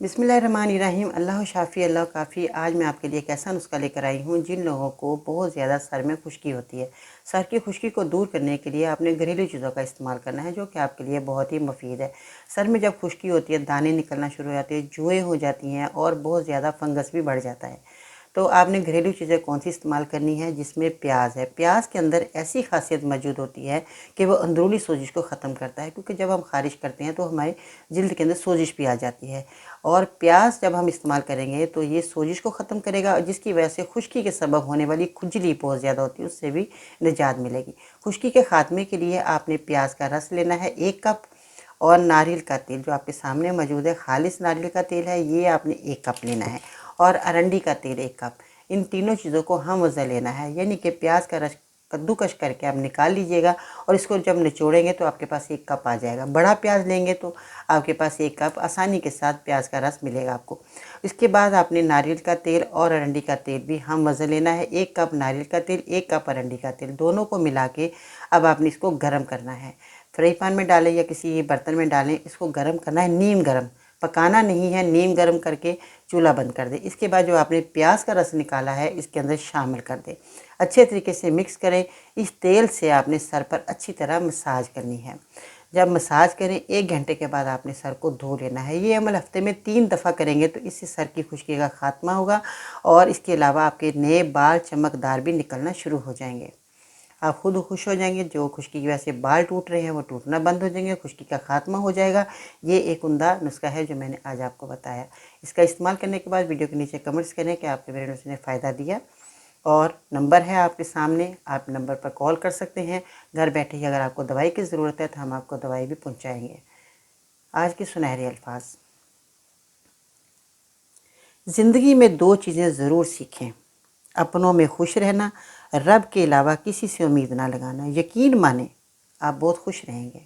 बिस्मिल्लाहिर्रहमानिर्रहीम। अल्लाह शाफ़ी अल्लाह काफ़ी। आज मैं आपके लिए एक ऐसा नुस्खा लेकर आई हूँ जिन लोगों को बहुत ज़्यादा सर में खुश्की होती है। सर की खुश्की को दूर करने के लिए आपने घरेलू चीज़ों का इस्तेमाल करना है जो कि आपके लिए बहुत ही मुफीद है। सर में जब खुश्की होती है, दाने निकलना शुरू हो जाते हैं, जुएँ हो जाती हैं और बहुत ज़्यादा फंगस भी बढ़ जाता है, तो आपने घरेलू चीज़ें कौन सी इस्तेमाल करनी है जिसमें प्याज है। प्याज के अंदर ऐसी खासियत मौजूद होती है कि वो अंदरूनी सोजिश को ख़त्म करता है, क्योंकि जब हम खारिश करते हैं तो हमारे जल्द के अंदर सोजिश भी आ जाती है। और प्याज जब हम इस्तेमाल करेंगे तो ये सोजिश को ख़त्म करेगा, और जिसकी वजह से खुश्की के सबब होने वाली खुजली बहुत ज़्यादा होती है, उससे भी निजात मिलेगी। खुश्की के ख़ात्मे के लिए आपने प्याज का रस लेना है 1 कप, और नारियल का तेल जो आपके सामने मौजूद है, खालिस नारियल का तेल है, ये आपने 1 कप लेना है, और अरंडी का तेल 1 कप। इन तीनों चीज़ों को हम वज़न लेना है, यानी कि प्याज का रस कद्दूकस करके आप निकाल लीजिएगा, और इसको जब निचोड़ेंगे तो आपके पास 1 कप आ जाएगा। बड़ा प्याज लेंगे तो आपके पास 1 कप आसानी के साथ प्याज का रस मिलेगा आपको। इसके बाद आपने नारियल का तेल और अरंडी का तेल भी हम वज़न लेना है। 1 कप नारियल का तेल, 1 कप अरंडी का तेल, दोनों को मिला के अब आपने इसको गर्म करना है। फ्राई पैन में डालें या किसी बर्तन में डालें, इसको गर्म करना है, नीम गर्म, पकाना नहीं है। नीम गर्म करके चूल्हा बंद कर दें। इसके बाद जो आपने प्याज का रस निकाला है इसके अंदर शामिल कर दें, अच्छे तरीके से मिक्स करें। इस तेल से आपने सर पर अच्छी तरह मसाज करनी है। जब मसाज करें 1 घंटे के बाद आपने सर को धो लेना है। ये अमल हफ्ते में 3 दफ़ा करेंगे तो इससे सर की खुश्की का खात्मा होगा, और इसके अलावा आपके नए बाल चमकदार भी निकलना शुरू हो जाएंगे। आप खुद खुश हो जाएंगे। जो खुश्की की वजह से बाल टूट रहे हैं वो टूटना बंद हो जाएंगे, खुश्की का खात्मा हो जाएगा। ये एक उम्दा नुस्खा है जो मैंने आज आपको बताया। इसका इस्तेमाल करने के बाद वीडियो के नीचे कमेंट्स करें कि आपके मेरे नुस्खे ने फ़ायदा दिया, और नंबर है आपके सामने, आप नंबर पर कॉल कर सकते हैं। घर बैठे ही अगर आपको दवाई की ज़रूरत है तो हम आपको दवाई भी पहुँचाएँगे। आज के सुनहरे अल्फाज। ज़िंदगी में 2 चीज़ें ज़रूर सीखें: अपनों में खुश रहना, रब के अलावा किसी से उम्मीद ना लगाना। यकीन माने आप बहुत खुश रहेंगे।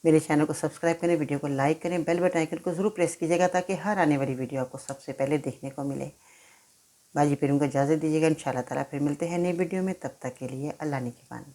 मेरे चैनल को सब्सक्राइब करें, वीडियो को लाइक करें, बेल बटन आइकन को ज़रूर प्रेस कीजिएगा ताकि हर आने वाली वीडियो आपको सबसे पहले देखने को मिले। बाजी फिर उनको इजाज़त दीजिएगा। इंशाअल्लाह ताला फिर मिलते हैं नई वीडियो में। तब तक के लिए अल्लाह निगहबान।